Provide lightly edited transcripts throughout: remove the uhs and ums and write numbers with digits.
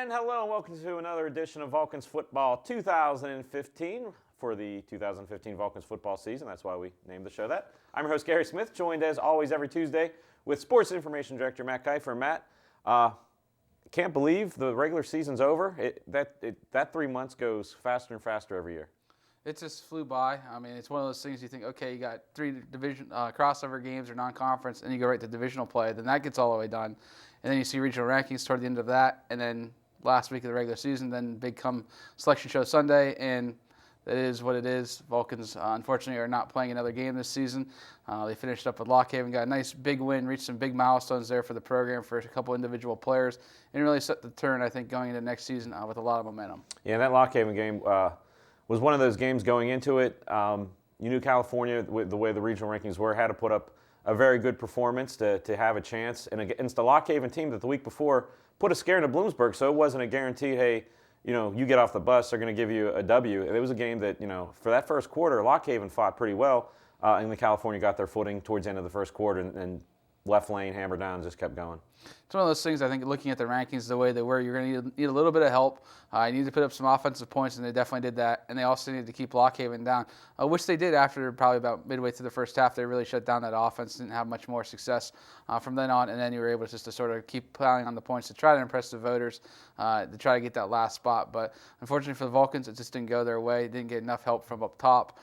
And hello and welcome to another edition of Vulcans Football 2015 for the 2015 Vulcans football season. That's why we named the show that. I'm your host, Gary Smith, joined as always every Tuesday with Sports Information Director Matt Keifer. Matt, can't believe the regular season's over. That 3 months goes faster and faster every year. It just flew by. I mean, it's one of those things you think, okay, you got three division crossover games or non-conference, and you go right to divisional play. Then that gets all the way done. And then you see regional rankings toward the end of that. And then last week of the regular season, then big come selection show Sunday. And that is what it is. Vulcans, unfortunately, are not playing another game this season. They finished up with Lock Haven, got a nice big win, reached some big milestones there for the program for a couple individual players, and really set the turn, I think, going into next season with a lot of momentum. Yeah, that Lock Haven game was one of those games going into it. You knew California, with the way the regional rankings were, had to put up a very good performance to have a chance. And against the Lock Haven team that the week before put a scare into Bloomsburg, so it wasn't a guaranteed, hey, you get off the bus, they're going to give you a W. It was a game that, for that first quarter, Lock Haven fought pretty well, and the California got their footing towards the end of the first quarter, and left lane, hammer down, just kept going. It's one of those things, I think, looking at the rankings the way they were, you're going to need a little bit of help. You need to put up some offensive points, and they definitely did that. And they also needed to keep Lock Haven down, which they did after probably about midway through the first half. They really shut down that offense, didn't have much more success from then on. And then you were able just to sort of keep piling on the points to try to impress the voters, to try to get that last spot. But unfortunately for the Vulcans, it just didn't go their way. Didn't get enough help from up top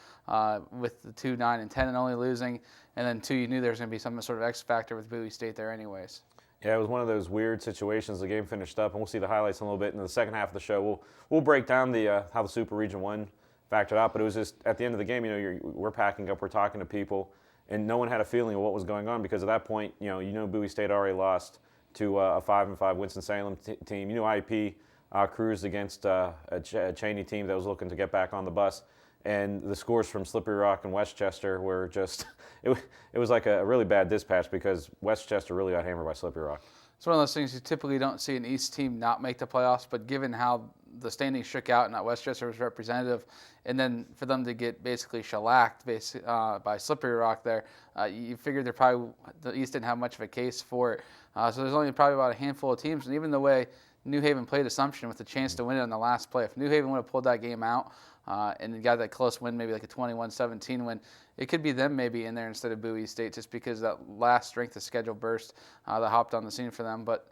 with the 2, 9, and 10 and only losing. And then 2, you knew there was going to be some sort of X factor with Bowie State there anyways. Yeah, it was one of those weird situations. The game finished up, and we'll see the highlights in a little bit. In the second half of the show, we'll break down how the Super Region 1 factored out. But it was just at the end of the game, we're packing up, we're talking to people, and no one had a feeling of what was going on because at that point, Bowie State already lost to a 5-5 Winston-Salem team. IP cruised against a Cheney team that was looking to get back on the bus. And the scores from Slippery Rock and Westchester were just, it was like a really bad dispatch because Westchester really got hammered by Slippery Rock. It's one of those things you typically don't see an East team not make the playoffs, but given how the standings shook out and that Westchester was representative, and then for them to get basically shellacked by Slippery Rock there, you figured the East didn't have much of a case for it. So there's only probably about a handful of teams, and even the way New Haven played Assumption with a chance to win it on the last play, if New Haven would have pulled that game out, and got that close win, maybe like a 21-17 win, it could be them maybe in there instead of Bowie State just because that last strength of schedule burst that hopped on the scene for them. But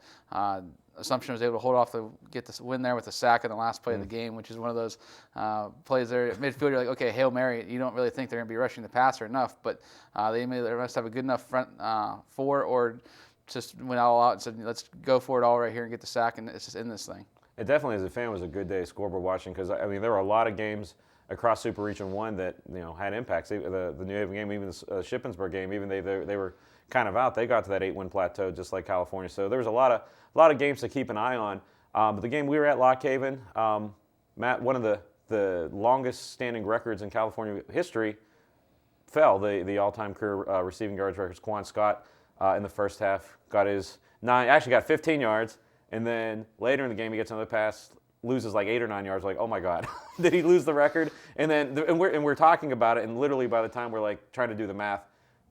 Assumption was able to hold off to get this win there with a sack in the last play of the game, which is one of those plays there at midfield. You're like, okay, Hail Mary, you don't really think they're going to be rushing the passer enough, but they must have a good enough front four or just went all out and said, let's go for it all right here and get the sack and it's just in this thing. It definitely, as a fan, was a good day of scoreboard watching because, there were a lot of games across Super Region 1 that, had impacts. The New Haven game, even the Shippensburg game, even they were kind of out. They got to that 8-win plateau just like California. So there was a lot of games to keep an eye on. But the game we were at, Lock Haven, Matt, one of the longest standing records in California history fell. The all-time career receiving yards records, Quan Scott, in the first half got 15 yards. And then later in the game, he gets another pass, loses like 8 or 9 yards. Like, oh my God, did he lose the record? And then we're talking about it, and literally by the time we're like trying to do the math,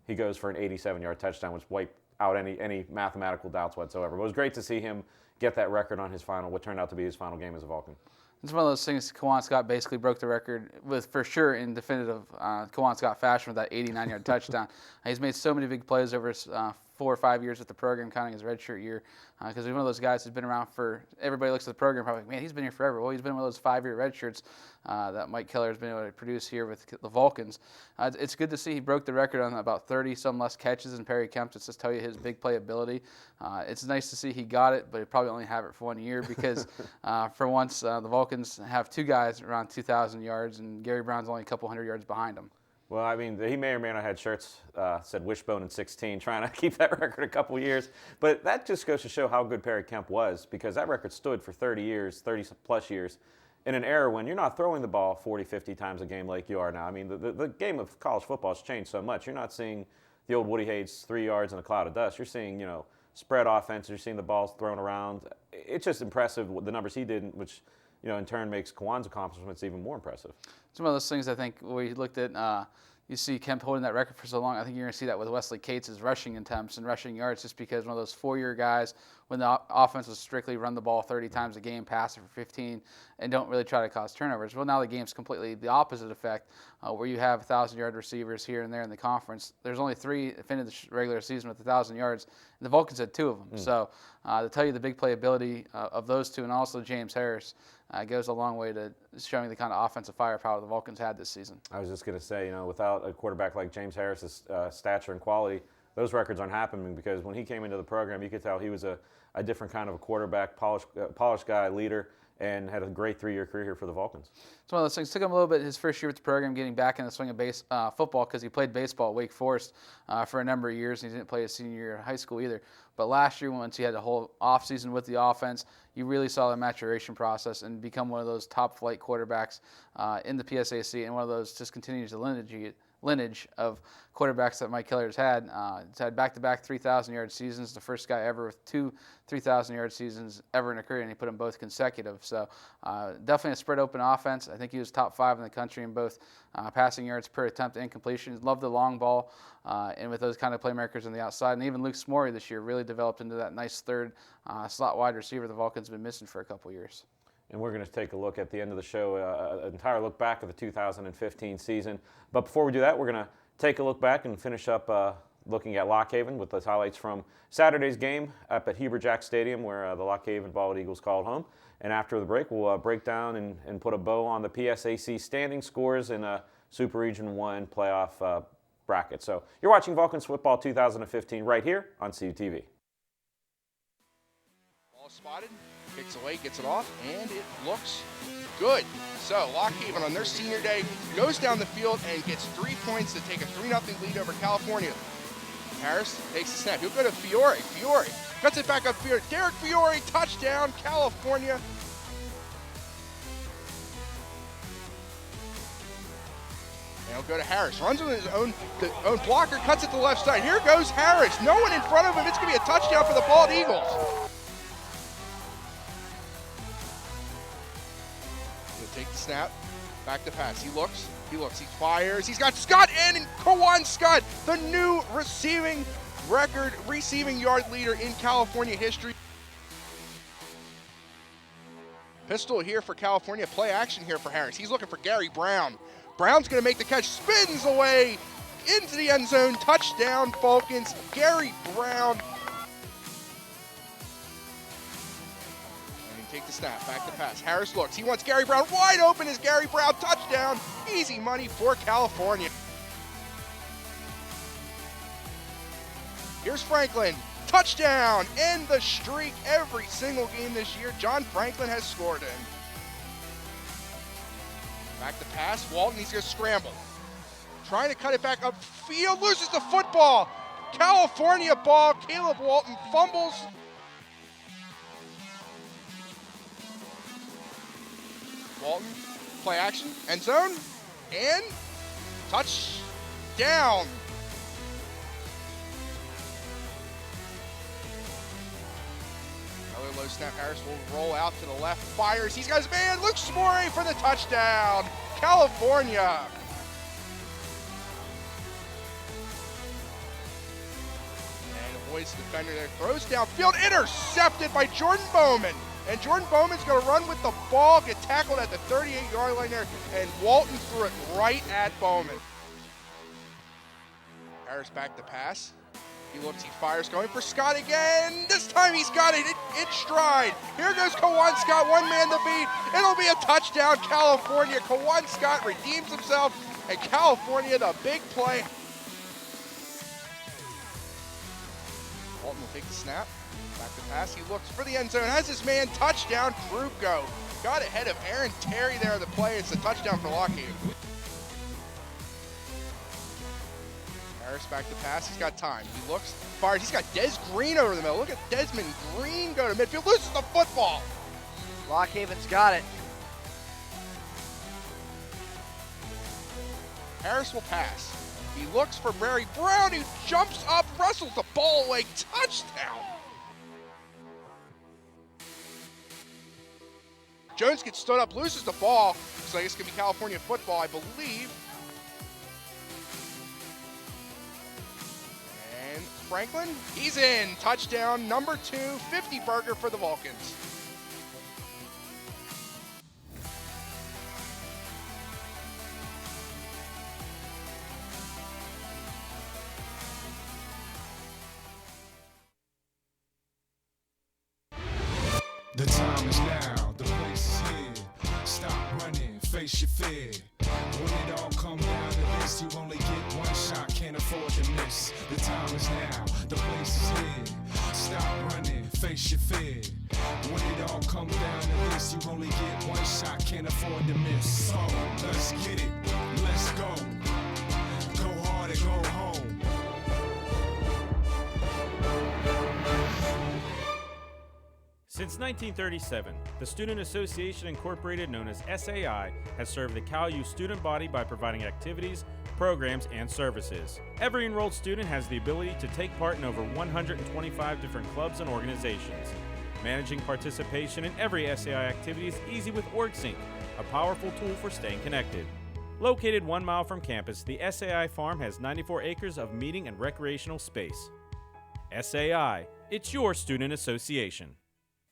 he goes for an 87-yard touchdown, which wiped out any mathematical doubts whatsoever. But it was great to see him get that record on what turned out to be his final game as a Vulcan. It's one of those things. Kawan Scott basically broke the record for sure in definitive Kawan Scott fashion with that 89-yard touchdown. He's made so many big plays over his 4 or 5 years with the program, counting his redshirt year, because he's one of those guys who's been around for. Everybody looks at the program probably, man, he's been here forever. Well, he's been one of those 5-year redshirts that Mike Keller has been able to produce here with the Vulcans. It's good to see he broke the record on about 30-some less catches than Perry Kemp. Just to tell you his big play ability. It's nice to see he got it, but he probably only have it for 1 year because for once the Vulcans have 2 guys around 2,000 yards, and Gary Brown's only a couple hundred yards behind him. Well, he may or may not have had shirts said Wishbone in 16, trying to keep that record a couple years. But that just goes to show how good Perry Kemp was, because that record stood for 30-plus years, in an era when you're not throwing the ball 40, 50 times a game like you are now. The game of college football has changed so much. You're not seeing the old Woody Hayes 3 yards in a cloud of dust. You're seeing, spread offense. You're seeing the balls thrown around. It's just impressive the numbers he did, which in turn makes Kawan's accomplishments even more impressive. It's one of those things I think we looked at you see Kemp holding that record for so long. I think you're going to see that with Wesley Cates' rushing attempts and rushing yards, just because one of those 4-year guys, when the offense was strictly run the ball 30 times a game, pass it for 15, and don't really try to cause turnovers. Well, now the game's completely the opposite effect, where you have 1,000-yard receivers here and there in the conference. There's only 3 that finished the regular season with 1,000 yards, and the Vulcans had 2 of them. So to tell you the big playability of those 2, and also James Harris, goes a long way to showing the kind of offensive firepower the Vulcans had this season. I was just going to say, without a quarterback like James Harris's stature and quality, those records aren't happening, because when he came into the program, you could tell he was a different kind of a quarterback, polished guy, leader, and had a great 3-year career here for the Vulcans. It's one of those things. It took him a little bit his first year with the program getting back in the swing of football, because he played baseball at Wake Forest for a number of years, and he didn't play his senior year in high school either. But last year, once he had a whole offseason with the offense, you really saw the maturation process and become one of those top-flight quarterbacks in the PSAC, and one of those just continues the lineage of quarterbacks that Mike Keller's had. He's had back-to-back 3,000-yard seasons, the first guy ever with 2 3,000-yard seasons ever in a career, and he put them both consecutive. So definitely a spread-open offense. I think he was top 5 in the country in both passing yards per attempt and completion. Loved the long ball, and with those kind of playmakers on the outside. And even Luke Smorey this year really developed into that nice third slot wide receiver the Vulcans have been missing for a couple years. And we're going to take a look at the end of the show, an entire look back at the 2015 season. But before we do that, we're going to take a look back and finish up looking at Lock Haven with the highlights from Saturday's game up at Heber Jack Stadium, where the Lock Haven Bald Eagles called home. And after the break, we'll break down and put a bow on the PSAC standing scores in a Super Region 1 playoff bracket. So you're watching Vulcans Football 2015 right here on CUTV. Ball spotted. Kicks away, gets it off, and it looks good. So Lock Haven on their senior day goes down the field and gets 3 points to take a 3-0 lead over California. Harris takes the snap. He'll go to Fiore. Fiore cuts it back up. Derek Fiore, touchdown, California. And he'll go to Harris. Runs with his own blocker, cuts it to the left side. Here goes Harris. No one in front of him. It's going to be a touchdown for the Bald Eagles. Take the snap, back to pass. He looks, he fires. He's got Scott and Kawan Scott, the new receiving yard leader in California history. Pistol here for California, play action here for Harris. He's looking for Gary Brown. Brown's going to make the catch, spins away into the end zone. Touchdown, Vulcans. Gary Brown. Take the snap, back to pass. Harris looks, he wants Gary Brown, wide open is Gary Brown, touchdown, easy money for California. Here's Franklin, touchdown, end the streak every single game this year. John Franklin has scored in. Back to pass, Walton, he's gonna scramble. Trying to cut it back upfield, loses the football. California ball, Caleb Walton fumbles. Walton, play action, end zone, and touchdown. Another low snap, Harris will roll out to the left, fires, he's got his man, Luke Smorey for the touchdown, California. And avoids the defender there, throws downfield, intercepted by Jordan Bowman. And Jordan Bowman's going to run with the ball, get tackled at the 38-yard line there, and Walton threw it right at Bowman. Harris back to pass. He looks, he fires, going for Scott again. This time he's got it in stride. Here goes Kawan Scott, one man to beat. It'll be a touchdown, California. Kawan Scott redeems himself, and California, the big play. Walton will take the snap. Back to pass, he looks for the end zone, has his man, touchdown, Kruko. Got ahead of Aaron Terry there on the play. It's a touchdown for Lock Haven. Harris back to pass, he's got time. He looks, fires, he's got Des Green over the middle. Look at Desmond Green go to midfield, loses the football. Lock Haven's got it. Harris will pass. He looks for Barry Brown, who jumps up, wrestles the ball away, touchdown. Jones gets stood up, loses the ball, so I guess it's going to be California football, I believe. Franklin. He's in. Touchdown number 2, 50-burger for the Vulcans. The time is now, the place is here. Stop running, face your fear. When it all come down to this, you only get one shot, can't afford to miss. The time is now, the place is here. Stop running, face your fear. When it all come down to this, you only get one shot, can't afford to miss. So, let's get it, let's go. Go hard and go home. Since 1937, the Student Association Incorporated, known as SAI, has served the Cal U student body by providing activities, programs, and services. Every enrolled student has the ability to take part in over 125 different clubs and organizations. Managing participation in every SAI activity is easy with OrgSync, a powerful tool for staying connected. Located 1 mile from campus, the SAI Farm has 94 acres of meeting and recreational space. SAI, it's your student association.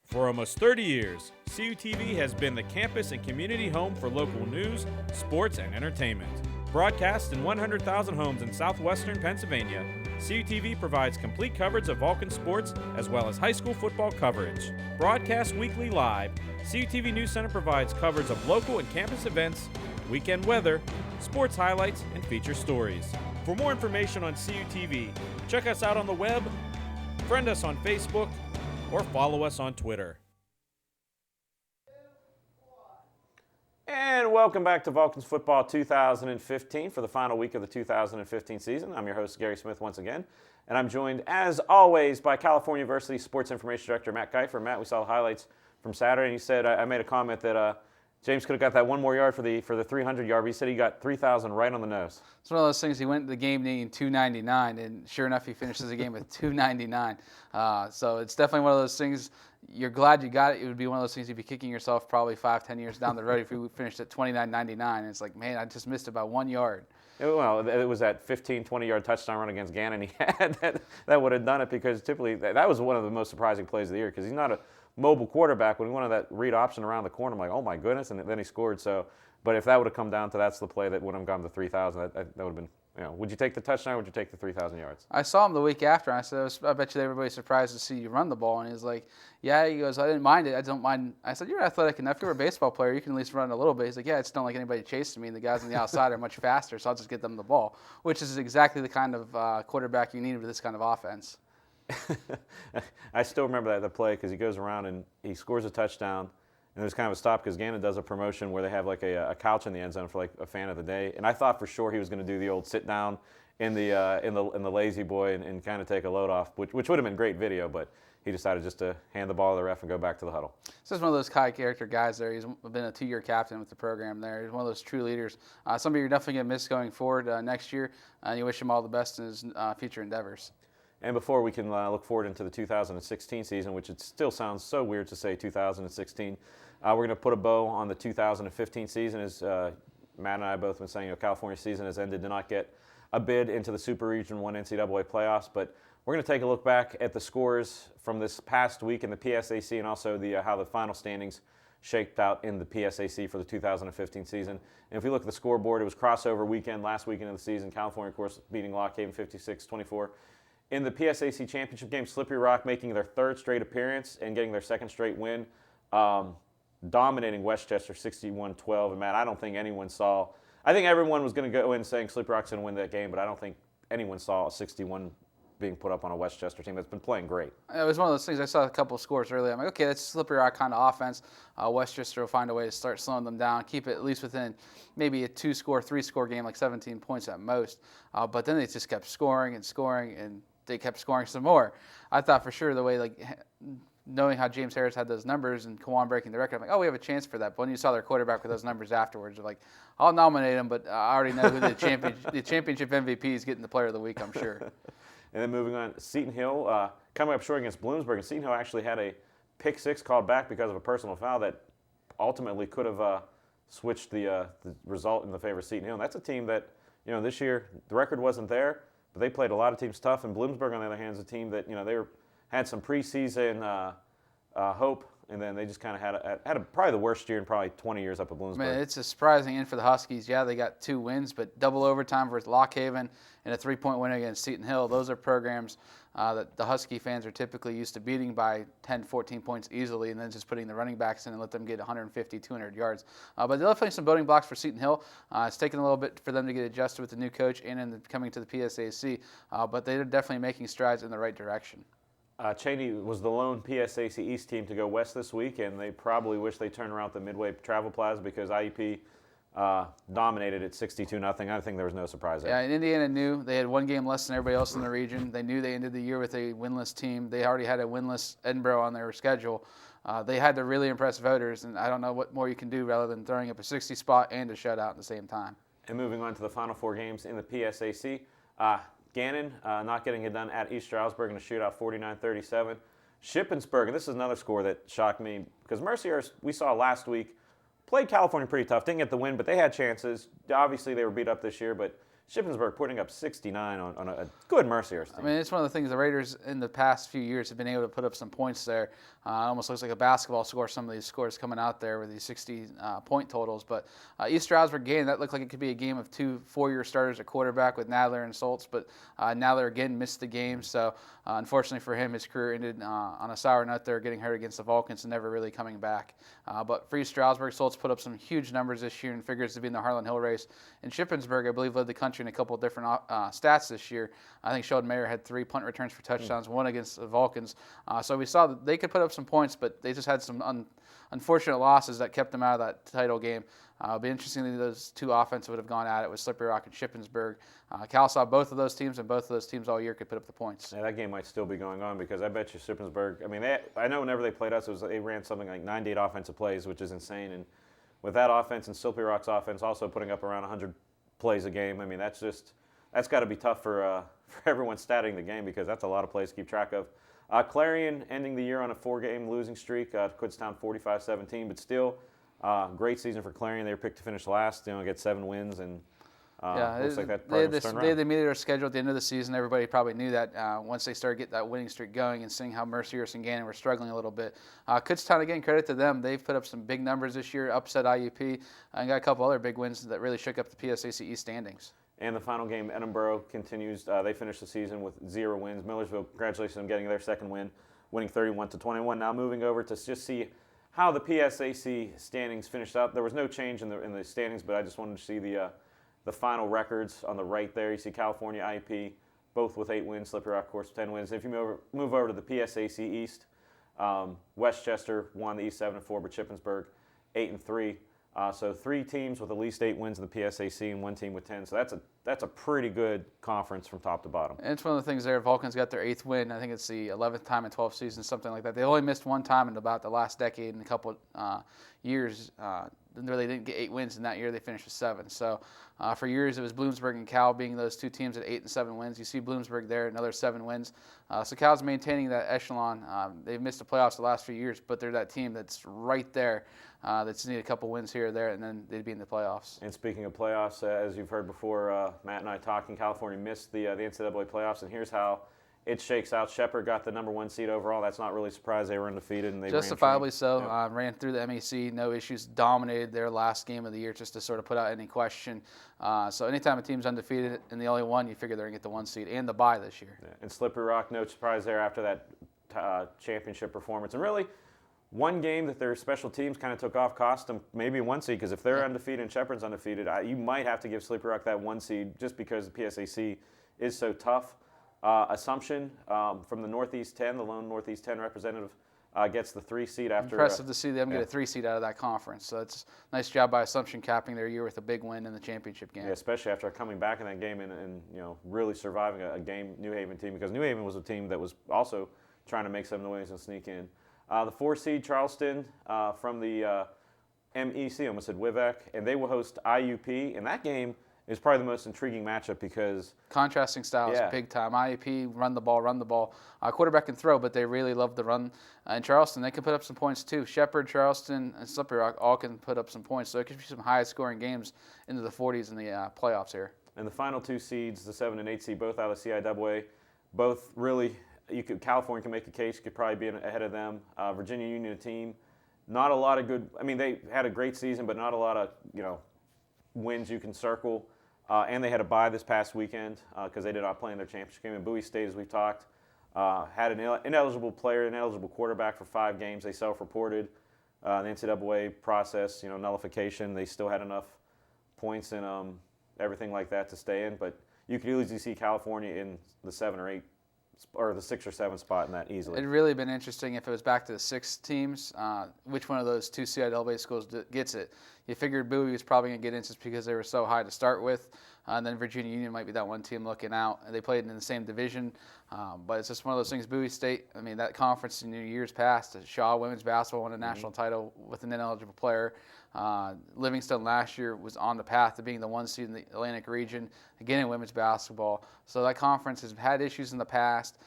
For almost 30 years, CUTV has been the campus and community home for local news, sports, and entertainment. Broadcast in 100,000 homes in southwestern Pennsylvania, CUTV provides complete coverage of Vulcan sports as well as high school football coverage. Broadcast weekly live, CUTV News Center provides coverage of local and campus events, weekend weather, sports highlights, and feature stories. For more information on CUTV, check us out on the web, friend us on Facebook, or follow us on Twitter. And welcome back to Vulcans Football 2015 for the final week of the 2015 season. I'm your host, Gary Smith, once again. And I'm joined, as always, by California University Sports Information Director Matt Keifer. Matt, we saw the highlights from Saturday, and you said, I made a comment that James could have got that one more yard for the 300-yard, but he said he got 3,000 right on the nose. It's one of those things. He went to the game needing 299, and sure enough, he finishes the game with 299. So it's definitely one of those things. You're glad you got it. It would be one of those things you'd be kicking yourself probably 5-10 years down the road if you finished at 29.99. It's like, man, I just missed about 1 yard. Well, it was that 15, 20-yard touchdown run against Gannon he had that would have done it, because typically that was one of the most surprising plays of the year, because he's not a mobile quarterback. When he wanted that read option around the corner, I'm like, oh my goodness, and then he scored. So, but if that would have come down to that's the play that would have gone to 3,000, that would have been, would you take the touchdown or would you take the 3,000 yards? I saw him the week after, and I said, I bet you everybody's surprised to see you run the ball. And he's like, yeah. He goes, I didn't mind it. I don't mind. I said, you're athletic enough. You're a baseball player. You can at least run a little bit. He's like, yeah, I just don't like anybody chasing me, and the guys on the outside are much faster, so I'll just get them the ball, which is exactly the kind of quarterback you need with this kind of offense. I still remember that play, because he goes around and he scores a touchdown, and there's kind of a stop because Gannon does a promotion where they have like a couch in the end zone for like a fan of the day, and I thought for sure he was going to do the old sit down in the lazy boy and kind of take a load off, which would have been great video, but he decided just to hand the ball to the ref and go back to the huddle. This is one of those high character guys there. He's been a 2-year captain with the program there. He's one of those true leaders. Somebody you're definitely going to miss going forward next year, and you wish him all the best in his future endeavors. And before we can look forward into the 2016 season, which it still sounds so weird to say 2016, we're going to put a bow on the 2015 season. As Matt and I both been saying, California's season has ended, did not get a bid into the Super Region 1 NCAA playoffs, but we're going to take a look back at the scores from this past week in the PSAC, and also how the final standings shaped out in the PSAC for the 2015 season. And if we look at the scoreboard, it was crossover weekend, last weekend of the season. California, of course, beating Lock Haven 56-24. In the PSAC championship game, Slippery Rock making their 3rd straight appearance and getting their 2nd straight win, dominating Westchester 61-12. And Matt, I don't think anyone saw. I think everyone was going to go in saying Slippery Rock's going to win that game, but I don't think anyone saw a 61 being put up on a Westchester team that's been playing great. It was one of those things. I saw a couple of scores earlier. I'm like, okay, that's Slippery Rock kind of offense. Westchester will find a way to start slowing them down, keep it at least within maybe a 2-score, 3-score game, like 17 points at most. But then they just kept scoring and scoring, and they kept scoring some more. I thought for sure the way, knowing how James Harris had those numbers and Kawan breaking the record, I'm like, oh, we have a chance for that. But when you saw their quarterback with those numbers afterwards, you're like, I'll nominate him, but I already know who the championship MVP is getting the player of the week, I'm sure. And then moving on, Seton Hill coming up short against Bloomsburg. And Seton Hill actually had a pick 6 called back because of a personal foul that ultimately could have switched the result in the favor of Seton Hill. And that's a team that, this year the record wasn't there, but they played a lot of teams tough. And Bloomsburg, on the other hand, is a team that had some preseason hope, and then they just kind of had probably the worst year in probably 20 years up at Bloomsburg. Man, it's a surprising end for the Huskies. Yeah, they got 2 wins, but double overtime versus Lock Haven and a 3-point win against Seton Hill. Those are programs that the Husky fans are typically used to beating by 10, 14 points easily, and then just putting the running backs in and let them get 150, 200 yards. But they're definitely some building blocks for Seton Hill. It's taken a little bit for them to get adjusted with the new coach and in coming to the PSAC, but they're definitely making strides in the right direction. Cheney was the lone PSAC East team to go west this week, and they probably wish they turned around at the Midway Travel Plaza because IUP dominated at 62-0. I think there was no surprise there. Yeah, and Indiana knew they had 1 game less than everybody else in the region. They knew they ended the year with a winless team. They already had a winless Edinboro on their schedule. They had to really impress voters, and I don't know what more you can do rather than throwing up a 60 spot and a shutout at the same time. And moving on to the Final 4 games in the PSAC, Gannon not getting it done at East Stroudsburg in a shootout, 49-37. Shippensburg, and this is another score that shocked me because Mercier, we saw last week, played California pretty tough. Didn't get the win, but they had chances. Obviously, they were beat up this year, but Shippensburg putting up 69 on a good Mercier team. I mean, it's one of the things the Raiders in the past few years have been able to put up some points there. It almost looks like a basketball score, some of these scores coming out there with these 60-point totals. But East Stroudsburg game, that looked like it could be a game of 2 four-year starters at quarterback with Nadler and Soltz, but Nadler again missed the game. So unfortunately for him, his career ended on a sour note there, getting hurt against the Vulcans and never really coming back. But for East Stroudsburg, Soltz put up some huge numbers this year and figures to be in the Harlan Hill race. And Shippensburg, I believe, led the country in a couple of different stats this year. I think Sheldon Mayer had 3 punt returns for touchdowns, 1 against the Vulcans. So we saw that they could put up some points, but they just had some unfortunate losses that kept them out of that title game. It'll be interesting that those 2 offenses would have gone at it with Slippery Rock and Shippensburg. Cal saw both of those teams, and both of those teams all year could put up the points. Yeah, that game might still be going on because I bet you Shippensburg, I mean, I know whenever they played us, they ran something like 98 offensive plays, which is insane. And with that offense and Slippery Rock's offense also putting up around 100 plays a game, I mean, that's got to be tough for everyone statting the game because that's a lot of plays to keep track of. Clarion ending the year on a 4-game losing streak, Kutztown 45-17, but still great season for Clarion. They were picked to finish last, get 7 wins, and looks like that program's turned around. They made their schedule at the end of the season. Everybody probably knew that once they started getting that winning streak going and seeing how Mercier and Gannon were struggling a little bit. Kutztown, again, credit to them. They've put up some big numbers this year, upset IUP, and got a couple other big wins that really shook up the PSAC East standings. And the final game, Edinboro continues. They finished the season with 0 wins. Millersville, congratulations on getting their second win, winning 31-21. Now moving over to just see how the PSAC standings finished up. There was no change in the standings, but I just wanted to see the final records on the right there. You see California, IUP, both with 8 wins. Slippery Rock, of course, 10 wins. If you move over to the PSAC East, Westchester won the East 7-4, but Shippensburg 8-3. So 3 teams with at least 8 wins in the PSAC and 1 team with 10. So that's a pretty good conference from top to bottom. And it's one of the things there. Vulcans got their 8th win. I think it's the 11th time in 12 seasons, something like that. They only missed 1 time in about the last decade and a couple years. They didn't get 8 wins in that year. They finished with 7. So for years it was Bloomsburg and Cal being those 2 teams at 8 and 7 wins. You see Bloomsburg there, another 7 wins. So Cal's maintaining that echelon. They've missed the playoffs the last few years, but they're that team that's right there. They just need a couple wins here or there, and then they'd be in the playoffs. And speaking of playoffs, as you've heard before, Matt and I talking, California missed the NCAA playoffs, and here's how it shakes out. Shepherd got the number 1 seed overall. That's not really a surprise. They were undefeated, and they justifiably so. Ran through the MEC, no issues. Dominated their last game of the year, just to sort of put out any question. So anytime a team's undefeated and the only one, you figure they're gonna get the 1 seed and the bye this year. Yeah. And Slippery Rock, no surprise there after that championship performance, and really. One game that their special teams kind of took off cost them maybe 1 seed, because if they're undefeated and Shepherd's undefeated, you might have to give Slippery Rock that 1 seed just because the PSAC is so tough. Assumption from the Northeast 10, the lone Northeast 10 representative, gets the 3 seed after. Impressive to see them get a 3 seed out of that conference. So it's a nice job by Assumption capping their year with a big win in the championship game. Yeah, especially after coming back in that game and really surviving a game New Haven team, because New Haven was a team that was also trying to make some noise and sneak in. The 4 seed Charleston from the MEC, almost said WIVAC, and they will host IUP. And that game is probably the most intriguing matchup because contrasting styles, big time. IUP run the ball. Quarterback can throw, but they really love the run. In Charleston, they can put up some points too. Shepherd, Charleston, and Slippery Rock all can put up some points. So it could be some high-scoring games into the 40s in the playoffs here. And the final 2 seeds, the 7 and 8 seed, both out of the CIAA, both really, California can make a case, could probably be ahead of them. Virginia Union, a team, not a lot of good, they had a great season, but not a lot of, wins you can circle. And they had a bye this past weekend because they did not play in their championship game. And Bowie State, as we've talked, had an ineligible player, ineligible quarterback for 5 games. They self-reported the NCAA process, nullification. They still had enough points and everything like that to stay in. But you could easily see California in the 7 or 8 or the 6 or 7 spot in that easily. It'd really been interesting if it was back to the 6 teams, which one of those 2 CIAA schools gets it. You figured Bowie was probably going to get in just because they were so high to start with, and then Virginia Union might be that one team looking out. They played in the same division, but it's just one of those things. Bowie State, that conference in years past, Shaw women's basketball won a national title with an ineligible player. Livingston last year was on the path to being the 1 seed in the Atlantic region, again in women's basketball. So that conference has had issues in the past.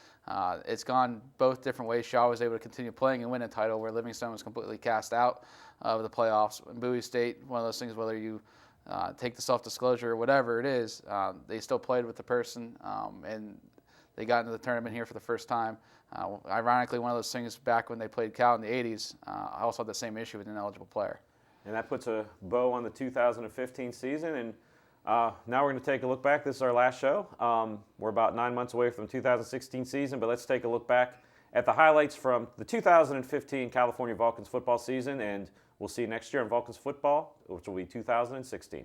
It's gone both different ways. Shaw was able to continue playing and win a title where Livingston was completely cast out of the playoffs. And Bowie State, one of those things, whether you take the self-disclosure or whatever it is, they still played with the person, and they got into the tournament here for the first time. Ironically, one of those things back when they played Cal in the 80s, I also had the same issue with an ineligible player. And that puts a bow on the 2015 season. And now we're going to take a look back. This is our last show. We're about 9 months away from the 2016 season, but let's take a look back at the highlights from the 2015 California Vulcans football season. And we'll see you next year on Vulcans football, which will be 2016.